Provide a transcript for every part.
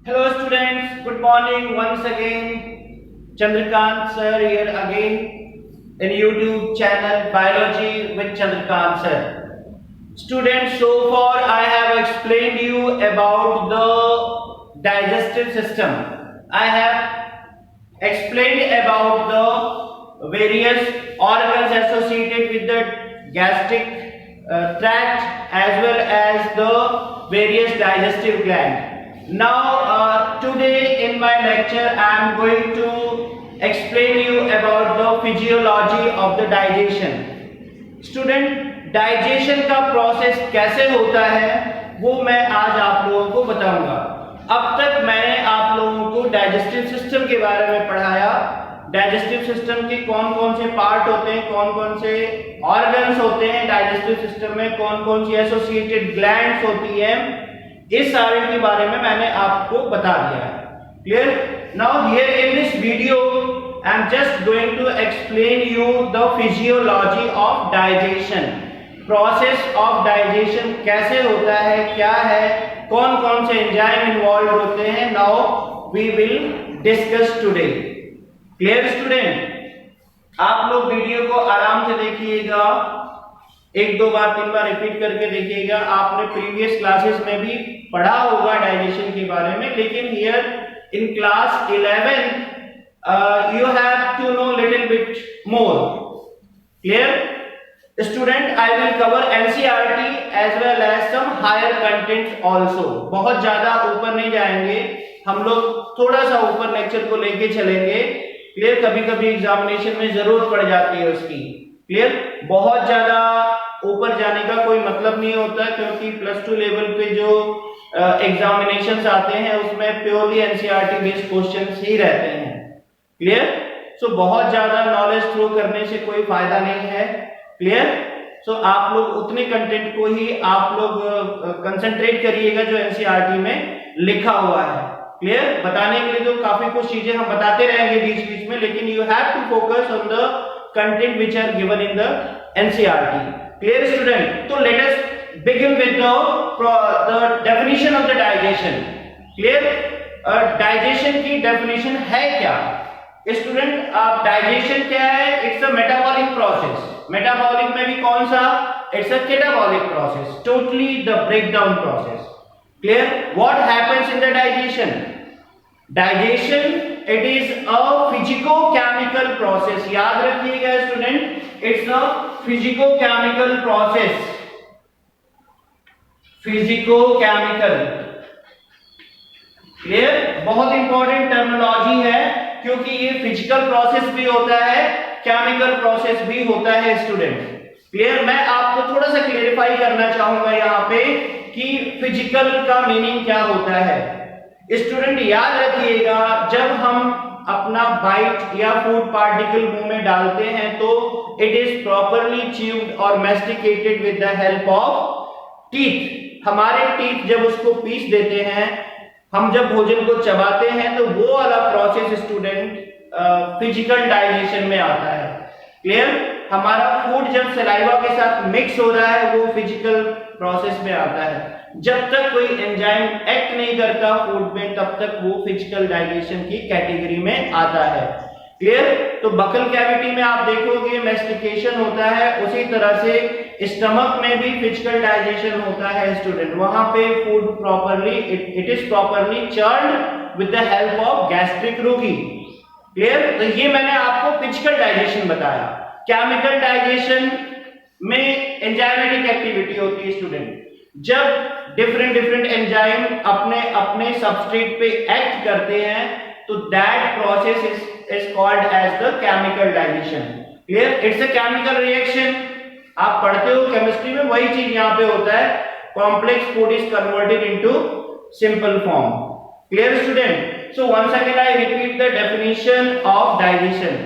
Hello students, good morning once again. Chandrakant sir here again in YouTube channel Biology with Chandrakant sir. Students, so far I have explained you about the digestive system. I have explained about the various organs associated with the gastric tract as well as the various digestive gland. Now today in my lecture I am going to explain you about the physiology of the digestion. Student, digestion का process कैसे होता है वो मैं आज आप लोगों को बताऊंगा। अब तक मैंने आप लोगों को डाइजेस्टिव सिस्टम के बारे में पढ़ाया। डाइजेस्टिव सिस्टम के कौन कौन से पार्ट होते हैं, कौन कौन से ऑर्गन्स होते हैं डाइजेस्टिव सिस्टम में, कौन कौन सी एसोसिएटेड ग्लैंड्स होती है, इस सारे के बारे में मैंने आपको बता दिया है। Clear? Now here in this video I am just going to explain you the physiology of digestion. Process of digestion कैसे होता है, क्या है, कौन कौन से एंजाइम इन्वॉल्व होते हैं, now we will discuss today. Clear student? आप लोग वीडियो को आराम से देखिएगा, एक दो बार तीन बार रिपीट करके देखिएगा। आपने प्रीवियस क्लासेस में भी पढ़ा होगा डाइजेशन के बारे में, लेकिन here in class 11 you have to know little bit more. Clear? Student, I will cover NCERT as well as some higher contents also. बहुत ज्यादा ऊपर नहीं जाएंगे हम लोग, थोड़ा सा ऊपर लेक्चर को लेके चलेंगे। क्लियर? कभी कभी एग्जामिनेशन में जरूरत पड़ जाती है उसकी। क्लियर? बहुत ज्यादा ऊपर जाने का कोई मतलब नहीं होता, क्योंकि +2 लेवल पे जो एग्जामिनेशंस आते हैं उसमें प्योरली NCERT बेस्ड क्वेश्चंस ही रहते हैं। क्लियर? सो बहुत ज्यादा नॉलेज थ्रो करने से कोई फायदा नहीं है। क्लियर? सो आप लोग उतने कंटेंट को ही आप लोग कंसंट्रेट करिएगा जो एनसीईआरटी में लिखा हुआ है। क्लियर? बताने के लिए तो काफी कुछ चीजें हम बताते रहेंगे बीच बीच में, लेकिन you have to focus on the content which are given in the NCERT. Clear student? तो let us begin with the definition of the digestion. Clear? Digestion की डेफिनेशन है क्या स्टूडेंट? आप डाइजेशन क्या है? It's a metabolic process. Metabolic में भी कौन सा? It's a catabolic process, totally the breakdown process. Clear? What happens in the digestion? Digestion it is a physicochemical process. याद रखिएगा student, it's a physicochemical process. Physico-chemical. Clear? बहुत important terminology है, क्योंकि ये फिजिकल प्रोसेस भी होता है, chemical process भी होता है स्टूडेंट। क्लियर? मैं आपको थोड़ा सा क्लेरिफाई करना चाहूंगा यहाँ पे कि फिजिकल का मीनिंग क्या होता है। स्टूडेंट याद रखिएगा, जब हम अपना बाइट या फूड पार्टिकल मुंह में डालते हैं तो इट इज प्रॉपरली च्यूड और masticated with the help of teeth. हमारे टीथ जब उसको पीस देते हैं, हम जब भोजन को चबाते हैं, तो वो वाला प्रोसेस स्टूडेंट फिजिकल डाइजेशन में आता है। क्लियर? हमारा फूड जब सलाइवा के साथ मिक्स हो रहा है वो फिजिकल प्रोसेस में आता है। जब तक कोई एंजाइम एक्ट नहीं करता फूड में, तब तक वो फिजिकल डाइजेशन की कैटेगरी में आता है। क्लियर? तो बकल कैविटी में आप देखोगे मैस्टिकेशन होता है, उसी तरह से स्टमक में भी फिजिकल डाइजेशन होता है स्टूडेंट। वहां पे food properly it is properly churned with the help of gastric rugae. Clear? तो ये मैंने आपको फिजिकल डाइजेशन बताया। केमिकल डाइजेशन में एंजाइमेटिक एक्टिविटी होती है स्टूडेंट। जब डिफरेंट डिफरेंट एंजाइम अपने अपने सबस्ट्रेट पे एक्ट करते हैं, तो that process is called as the chemical digestion. Clear? It's a chemical reaction. आप पढ़ते हो केमिस्ट्री में, वही चीज यहाँ पे होता है। Complex food is converted into simple form. Clear student? So once again I repeat the definition of digestion.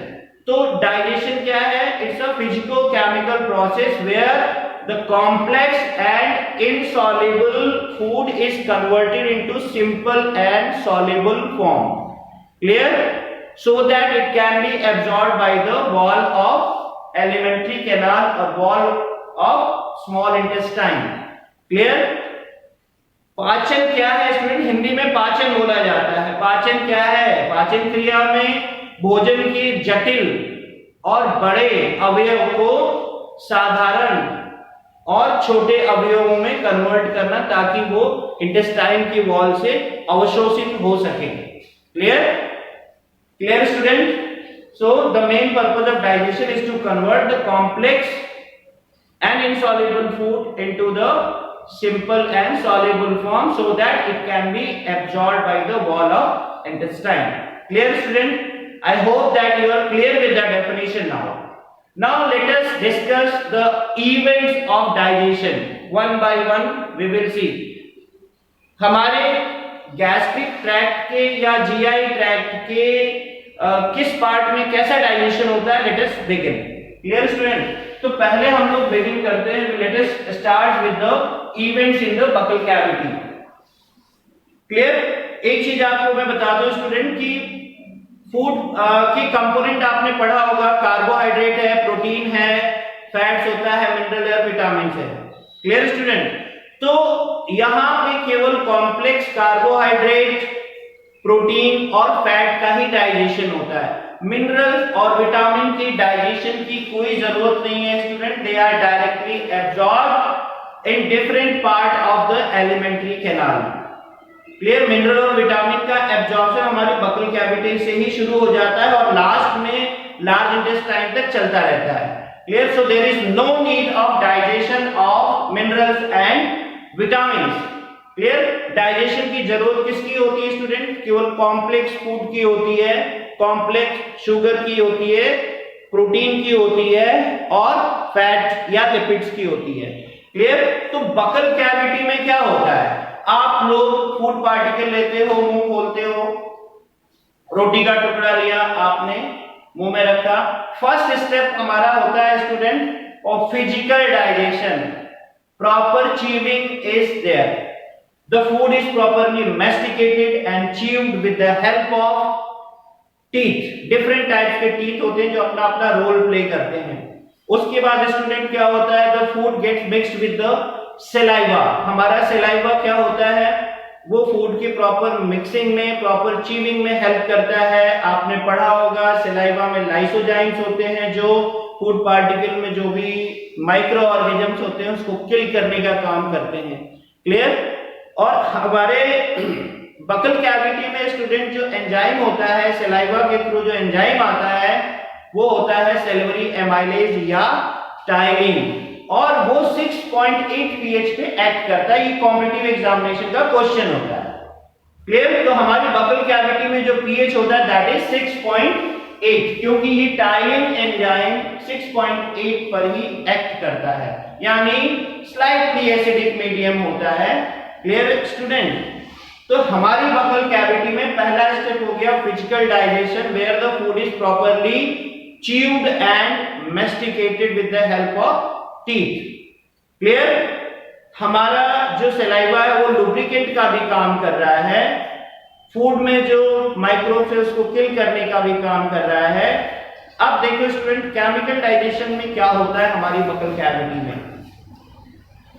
तो digestion क्या है? It's a physico-chemical process where the complex and insoluble food is converted into simple and soluble form. Clear? So that it can be absorbed by the wall of alimentary canal or wall of small intestine. Clear? पाचन क्या है student? Hindi में पाचन बोला जाता है। पाचन क्या है? पाचन क्रिया में भोजन के जटिल और बड़े अवयव को साधारण और छोटे अवयवों में कन्वर्ट करना, ताकि वो इंटेस्टाइन की वॉल से अवशोषित हो सके। Clear? Clear student? So the main purpose of digestion is to convert the complex and insoluble food into the simple and soluble form so that it can be absorbed by the wall of intestine. Clear student? I hope that you are clear with the definition now. Now let us discuss the events of digestion. One by one we will see. हमारे gastric tract के या GI tract के किस part में कैसा digestion होता है, late us begin. Clear student? तो पहले हम लोग बिगिन करते हैं, let us start with the events in the buccal cavity. Clear? एक चीज आपको मैं बता दूं स्टूडेंट कि फूड की कंपोनेंट आपने पढ़ा होगा, कार्बोहाइड्रेट है, प्रोटीन है, फैट्स होता है, मिनरल है, विटामिन है। Clear student? तो यहां पे केवल कॉम्प्लेक्स कार्बोहाइड्रेट, प्रोटीन और फैट का ही डाइजेशन होता है। मिनरल्स और विटामिन की डाइजेशन की कोई जरूरत नहीं है student, they are directly absorbed in different part of the alimentary canal. Clear? Mineral और विटामिन का एब्जॉर्प्शन हमारी बकल कैविटी से ही शुरू हो जाता है और लास्ट में लार्ज इंटेस्टाइन तक चलता रहता है। Clear? So there is no need of digestion of minerals and vitamins. Clear? Digestion की जरूरत किसकी होती है स्टूडेंट? केवल कॉम्प्लेक्स फूड की होती है, कॉम्प्लेक्स शुगर की होती है, प्रोटीन की होती है और फैट या लिपिड्स की होती है। क्लियर? तो बकल कैविटी में क्या होता है? आप लोग फूड पार्टिकल लेते हो, मुंह खोलते हो, रोटी का टुकड़ा लिया आपने, मुंह में रखा। फर्स्ट स्टेप हमारा होता है student of physical digestion. Proper chewing is there. The food is properly masticated and chewed with the help of teeth. Different types के teeth होते हैं जो अपना अपना रोल प्ले करते हैं। उसके बाद स्टूडेंट क्या होता है? The food gets mixed with the saliva. हमारा saliva क्या होता है? वो फूड के प्रॉपर मिक्सिंग में, प्रॉपर च्यूइंग में हेल्प करता है। आपने पढ़ा होगा saliva में लाइसोजाइम्स होते हैं जो फूड पार्टिकल में जो भी माइक्रो ऑर्गेनिजम्स होते हैं उसको किल करने का काम करते हैं। क्लियर? और हमारे बकल कैविटी में स्टूडेंट जो एंजाइम होता है, सलाइवा के थ्रू जो एंजाइम आता है वो होता है सैलिवरी एमाइलेज या टाइलिन, और वो 6.8 pH पे एक्ट करता है। ये कॉम्पिटिटिव एग्जामिनेशन का क्वेश्चन होता है। क्लियर? तो हमारी बकल कैविटी में जो pH होता है दैट इज 6.8, क्योंकि ये टाइलिन एंजाइम 6.8 पर ही एक्ट करता है, यानी स्लाइटली एसिडिक मीडियम होता है। Clear student? तो हमारी बकल कैविटी में पहला स्टेप हो गया physical digestion, where the food is properly chewed and masticated with the help of teeth. Clear? हमारा जो सलाइवा है वो लुब्रिकेंट का भी काम कर रहा है, फूड में जो माइक्रोब्स है उसको किल करने का भी काम कर रहा है। अब देखो स्टूडेंट, केमिकल डाइजेशन में क्या होता है हमारी बकल कैविटी में?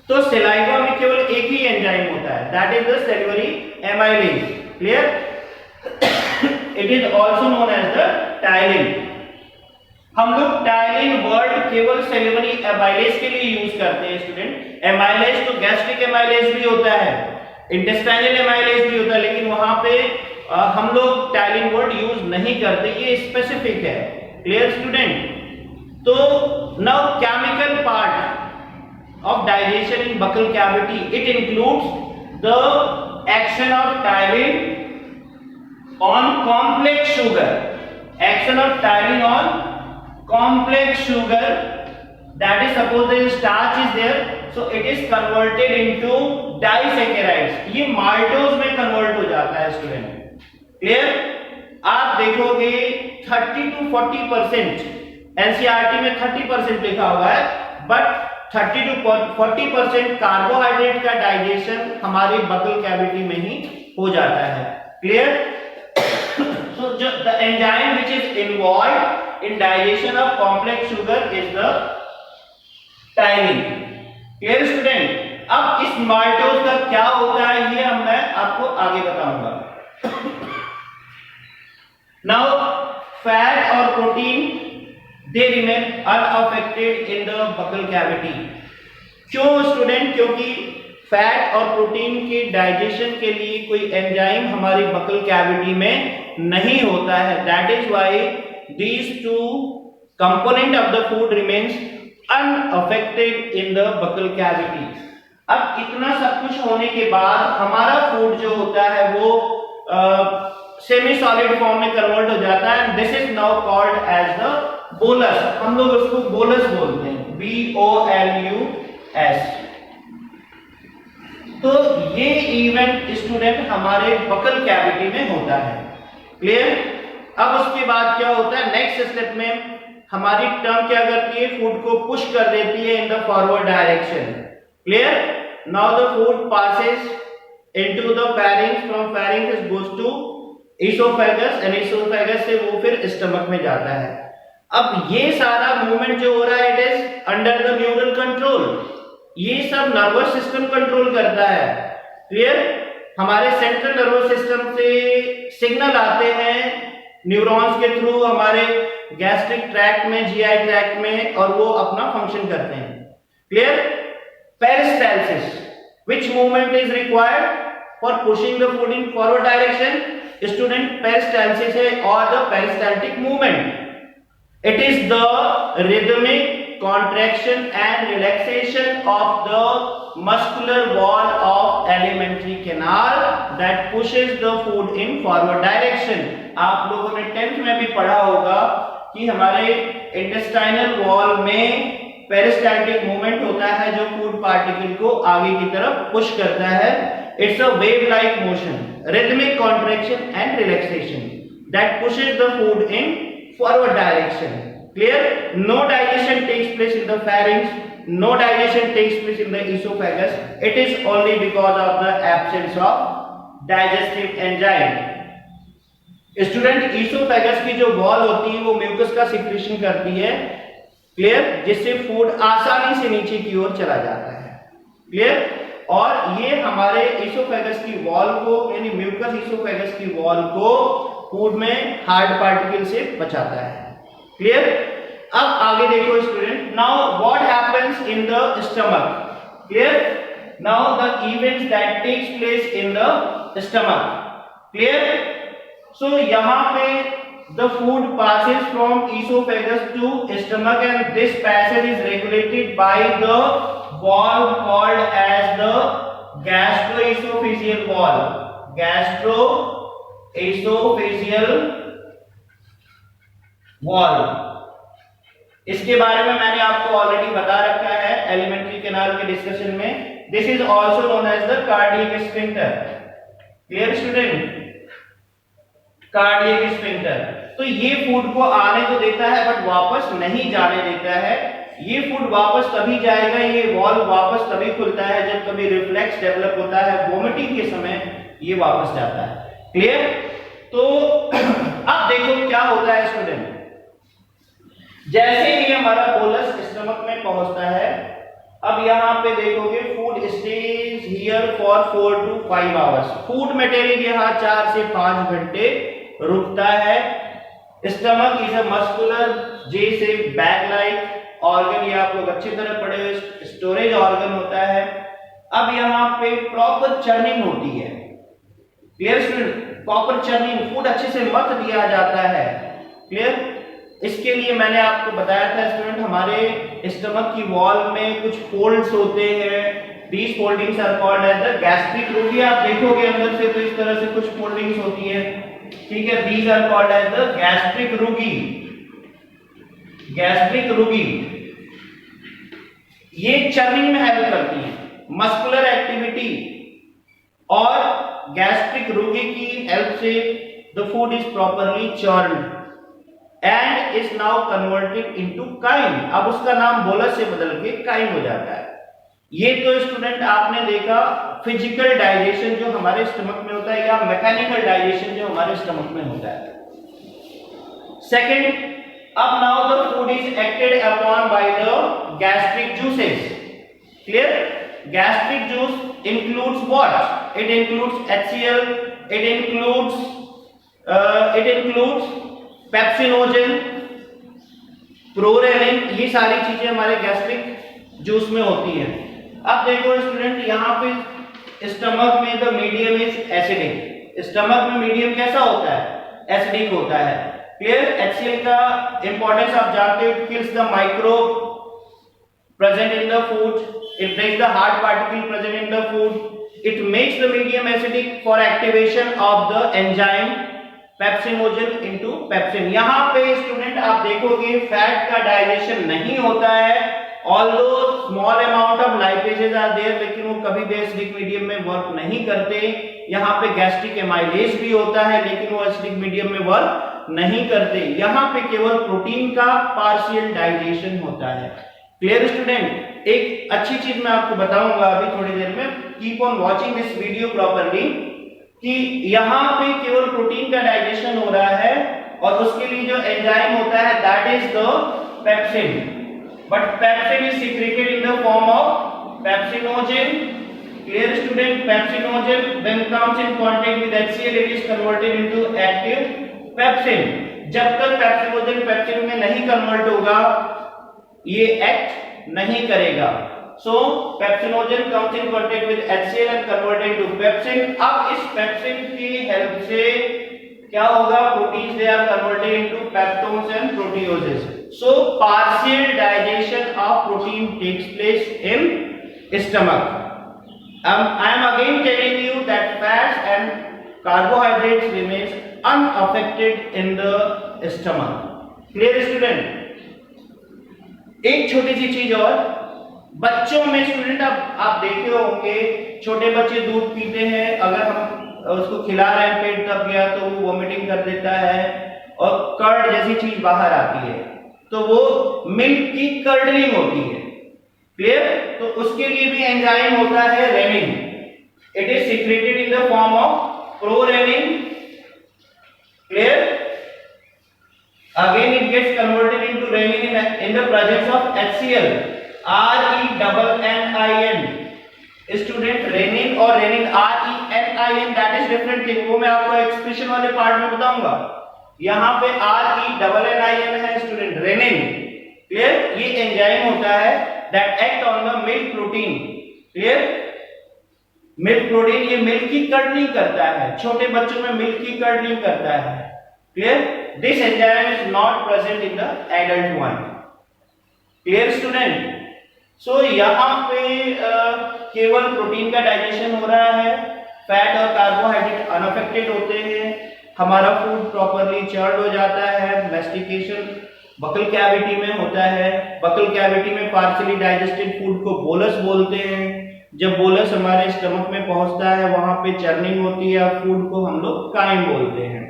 तो सलाइवा में केवल एक ही एंजाइम होता है, that is the salivary amylase. Clear? It is also known as the ptyalin. हम लोग टाइलिन वर्ड केवल सैलिवरी एमाइलेज के लिए यूज करते हैं स्टूडेंट। एमाइलेज तो गैस्ट्रिक एमाइलेज भी होता है, इंटेस्टाइनल एमाइलेज भी होता है, लेकिन वहां पे हम लोग टाइलिन वर्ड यूज नहीं करते, ये स्पेसिफिक है। Clear student? तो now chemical part of digestion in buccal cavity, it includes the action of tyline on complex sugar, action of tyline on complex sugar, that is suppose the starch is there, so it is converted into disaccharides, ये maltose में convert हो जाता है student. Clear? आप देखोगे 30 to 40%, NCERT में 30% लिखा हुआ है, बट 30 to 40% कार्बोहाइड्रेट का डाइजेशन हमारी बकल कैविटी में ही हो जाता है। क्लियर? सो जो the enzyme which is involved in digestion of complex sugar is the ptyalin. Clear student? अब इस माल्टोज का क्या होता है ये अब मैं आपको आगे बताऊंगा। नाउ फैट और protein they remain unaffected in the buccal cavity. क्यों स्टूडेंट? क्योंकि फैट और प्रोटीन के डाइजेशन के लिए कोई एंजाइम हमारी बकल कैविटी में नहीं होता है। That is why these two component of the food remains unaffected in the buccal cavity। अब इतना सब कुछ होने के बाद हमारा फूड जो होता है वो सेमी सॉलिड फॉर्म में कन्वर्ट हो जाता है and this is now called as the bolus. हम लोग उसको बोलस बोलते हैं, BOLUS। तो ये इवेंट स्टूडेंट हमारे बकल कैविटी में होता है। क्लियर? अब उसके बाद क्या होता है, नेक्स्ट स्टेप में हमारी टंग क्या करती है, फूड को पुश कर देती है in the forward direction. Clear? Now the food passes into the pharynx, from pharynx it goes to oesophagus and oesophagus से वो फिर स्टमक में जाता है। अब ये सारा मूवमेंट जो हो रहा है it is under the neural control. ये सब नर्वस सिस्टम कंट्रोल करता है। क्लियर? हमारे सेंट्रल नर्वस सिस्टम से सिग्नल आते हैं न्यूरॉन्स के थ्रू हमारे गैस्ट्रिक ट्रैक्ट में, जीआई ट्रैक्ट में, और वो अपना फंक्शन करते हैं। Clear? Peristalsis, which movement is required for pushing the food in forward direction? Student, peristalsis है और the peristaltic movement. It is the rhythmic contraction and relaxation of the muscular wall of alimentary canal that pushes the food in forward direction। आप लोगों ने 10th में भी पढ़ा होगा कि हमारे इंटेस्टाइनल वॉल में पेरिस्टाल्टिक मूवमेंट होता है जो फूड पार्टिकल को आगे की तरफ पुश करता है। It's a wave like motion, rhythmic contraction and relaxation that pushes the food in forward direction। Clear? No digestion takes place in the pharynx, no digestion takes place in the esophagus। It is only because of the absence of digestive enzyme। Student, esophagus की जो wall होती है वो mucus का secretion करती है। Clear? जिससे food आसानी से नीचे की ओर चला जाता है। क्लियर? और ये हमारे esophagus की वॉल को, यानी म्यूकस esophagus की वॉल को फूड में हार्ड पार्टिकल से बचाता है। क्लियर? अब आगे देखो student, now what happens in the stomach. Clear? Now the events that takes place in the stomach. Clear? So यहां पे the food passes from esophagus to stomach and this passage is regulated by the wall called as the gastroesophageal wall. Gastroesophageal wall, इसके बारे में मैंने आपको already बता रखा है एलिमेंट्री कैनाल के डिस्कशन में। This is also known as the cardiac sphincter. Clear student? Cardiac sphincter. तो ये फूड को आने तो देता है बट वापस नहीं जाने देता है। ये फूड वापस तभी जाएगा, ये वॉल वापस तभी खुलता है जब कभी रिफ्लेक्स डेवलप होता है, वोमिटिंग के समय ये वापस जाता है। क्लियर? तो अब देखो क्या होता है स्टूडेंट, जैसे ही हमारा बोलस स्टमक में पहुंचता है, अब यहां पे देखोगे food stage here for 4 to 5 hours. Food material यहां 4 से 5 घंटे रुकता है। स्टमक इज अ मस्कुलर जे से बैग लाइक ऑर्गन, ये आप लोग अच्छी तरह पढ़े हुए, स्टोरेज ऑर्गन होता है। अब यहां पे प्रॉपर चर्निंग होती है। Clear student? Proper churning, food अच्छे से मत दिया जाता है। क्लियर? इसके लिए मैंने आपको बताया था स्टूडेंट, हमारे स्टमक की वॉल में कुछ फोल्ड्स होते हैं। These foldings are called as the gastric rugae. आप देखोगे अंदर से तो इस तरह से कुछ फोल्डिंग्स होती है। ठीक है? These are called as the gastric rugae. Gastric rugae ये चर्निंग में हेल्प करती है, मस्कुलर एक्टिविटी और गैस्ट्रिक रूगी की हेल्प से the food is properly churned and is now converted into chyme. अब उसका नाम बोलस से बदल के काइम हो जाता है। ये तो स्टूडेंट आपने देखा फिजिकल डाइजेशन जो हमारे स्टमक में होता है या मैकेनिकल डाइजेशन जो हमारे स्टमक में होता है। सेकंड, अब now the food is acted upon by the gastric juices. Clear? gastric juice includes what? It includes HCl, it includes pepsinogen, prorenin, ये सारी चीजें हमारे गैस्ट्रिक जूस में होती हैं। अब देखो स्टूडेंट, यहाँ पे स्टमक में the medium is acidic. Stomach में मीडियम कैसा होता है? एसिडिक होता है। क्लियर? HCl का इंपॉर्टेंस आप जानते हो, it kills the microbe present in the food, it breaks the hard particle present in the food, it makes the medium acidic for activation of the enzyme pepsinogen into pepsin. यहाँ पे student आप देखोगे fat का digestion नहीं होता है, although small amount of lipases are there, लेकिन वो कभी भी एसिडिक मीडियम में वर्क नहीं करते। यहाँ पे गैस्ट्रिक एमाइलेज भी होता है, लेकिन वो एसिडिक मीडियम में वर्क नहीं करते। यहाँ पे केवल प्रोटीन का पार्शियल डाइजेशन होता है। Clear student? एक अच्छी चीज मैं आपको बताऊंगा अभी थोड़ी देर में, keep on watching this video properly, कि यहाँ पे केवल प्रोटीन का डाइजेशन हो रहा है और उसके लिए जो एंजाइम होता है that is the pepsin, but pepsin is secreted in the form of pepsinogen. Clear student? Pepsinogen when comes in contact with HCl it is converted into active pepsin. जब तक पेप्सिनोजेन पेप्सिन में नहीं convert होगा ये act नहीं करेगा। So pepsinogen comes in contact with HCl and converted to pepsin. अब इस पेप्सिन की हेल्प से क्या होगा? Proteins they are converted into peptones and proteoses. So partial digestion of protein takes place in stomach. I am again telling you that fats and carbohydrates remains unaffected in the stomach. Clear student? एक छोटी सी चीज और, बच्चों में student आप देखे होंगे छोटे बच्चे दूध पीते हैं, अगर हम उसको खिला रहे हैं पेट दब गया तो वो वोमिटिंग कर देता है और कर्ड जैसी चीज बाहर आती है, तो वो मिल्क की कर्डलिंग होती है। क्लियर? तो उसके लिए भी एंजाइम होता है rennin, it is secreted in the form of prorenin. Clear? Again it gets converted into renin in the presence of HCl, RENNIN। Student rennin और rennin RENIN that is different thing, वो मैं आपको expression वाले part में बताऊंगा। यहाँ पे RENNIN है स्टूडेंट, रेनिन। क्लियर? ये एंजाइम होता है that act on the milk protein. Clear? Milk protein ये मिल्क की कर्डलिंग करता है, छोटे बच्चों में मिल्क की कर्डलिंग करता है। Clear? This enzyme is not present in the adult one. Clear student? So यहाँ पे केवल प्रोटीन का डाइजेशन हो रहा है, फैट और कार्बोहाइड्रेट अनअफेक्टेड होते हैं, हमारा फूड प्रॉपरली चर्ड हो जाता है, मैस्टिकेशन बकल कैविटी में होता है। बकल कैविटी में पार्शियली डाइजेस्टेड फूड को बोलस बोलते हैं। जब बोलस हमारे स्टमक में पहुंचता है वहां पे चर्निंग होती है, फूड को हम लोग काइम बोलते हैं।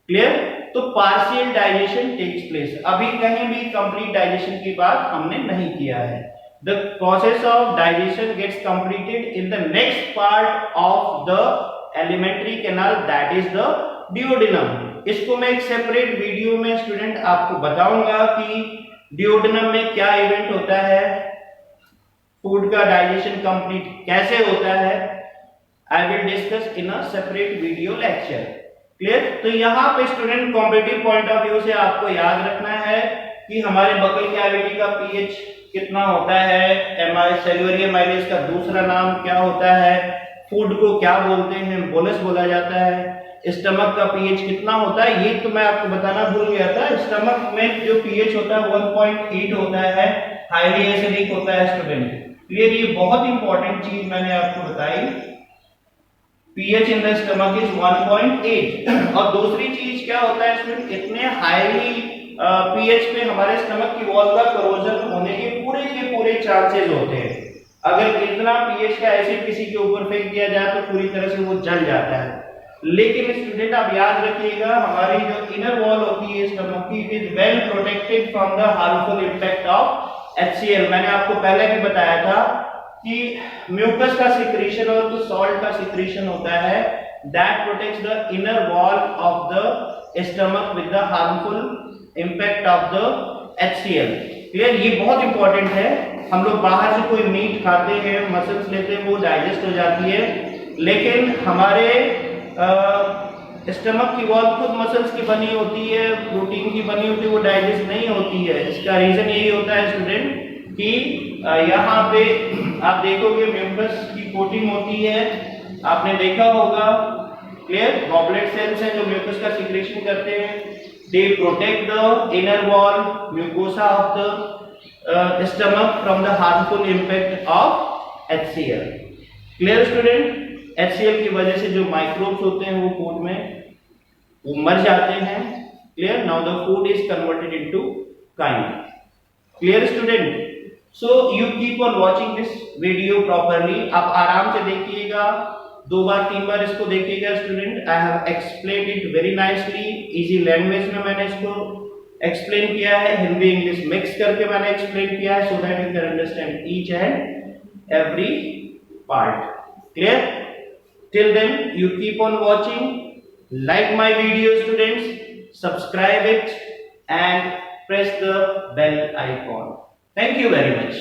क्लियर? तो पार्शियल डाइजेशन टेक्स प्लेस। अभी कहीं भी कंप्लीट डाइजेशन की बात हमने नहीं किया है। The process of digestion gets completed in the next part of the alimentary canal that is the duodenum. इसको मैं एक सेपरेट वीडियो में स्टूडेंट आपको बताऊंगा कि डिओडिनम में क्या इवेंट होता है, फूड का डाइजेशन कंप्लीट कैसे होता है। I will discuss in a separate video lecture. Clear? तो यहाँ पे student competitive point of view से आपको याद रखना है कि हमारे बकल कैविटी का पीएच कितना होता है, सेल्युलर एमाइलेज का दूसरा नाम क्या होता है, फूड को क्या बोलते हैं, बोलस बोला जाता है, स्टमक का पीएच कितना होता है, ये तो मैं आपको बताना भूल गया था। स्टमक में जो पीएच होता है 1.8 होता है, हाईली एसिडिक होता है स्टूडेंट। क्लियर? ये बहुत इंपॉर्टेंट चीज मैंने आपको बताई, pH in the stomach is 1.8। और दूसरी चीज क्या होता है स्टूडेंट, इतने हाईली pH पे हमारे स्टमक की वॉल का करोजन होने के पूरे चांसेस होते हैं। अगर इतना pH का एसिड किसी के ऊपर फेंक दिया जाए तो पूरी तरह से वो जल जाता है। लेकिन स्टूडेंट आप याद रखिएगा, हमारी जो इनर वॉल होती है स्टमक की, it is well protected from the harmful effect of HCl। मैंने आपको पहले भी बताया था कि म्यूकस का सिक्रीशन और जो सॉल्ट का सिक्रीशन होता है that protects the inner wall of the stomach with the harmful impact of the HCl। Clear? ये बहुत इंपॉर्टेंट है हम लोग बाहर से कोई मीट खाते हैं, मसल्स लेते हैं, वो डाइजेस्ट हो जाती है, लेकिन हमारे स्टमक की वॉल खुद मसल्स की बनी होती है, प्रोटीन की बनी होती है, वो डाइजेस्ट नहीं होती है। इसका रीजन यही होता है स्टूडेंट कि यहाँ पे आप देखोगे म्यूकस की कोटिंग होती है, आपने देखा होगा, क्लियर। गॉबलेट सेल्स हैं जो म्यूकस का सीक्रेशन करते हैं, they protect the inner wall mucosa of the stomach from the harmful impact of HCl। Clear student. HCl की वजह से जो माइक्रोब्स होते हैं वो फूड में वो मर जाते हैं। Clear. Now the food is converted into chyme. Clear student. So you keep on watching this video properly. आप आराम से देखिएगा, 2 बार 3 बार इसको देखिएगा student. I have explained it very nicely, easy language में मैंने इसको एक्सप्लेन किया है, हिंदी इंग्लिश मिक्स करके मैंने एक्सप्लेन किया है, so that you can understand each and every part. Clear? Till then, you keep on watching, like my video students, subscribe it and press the bell icon. Thank you very much.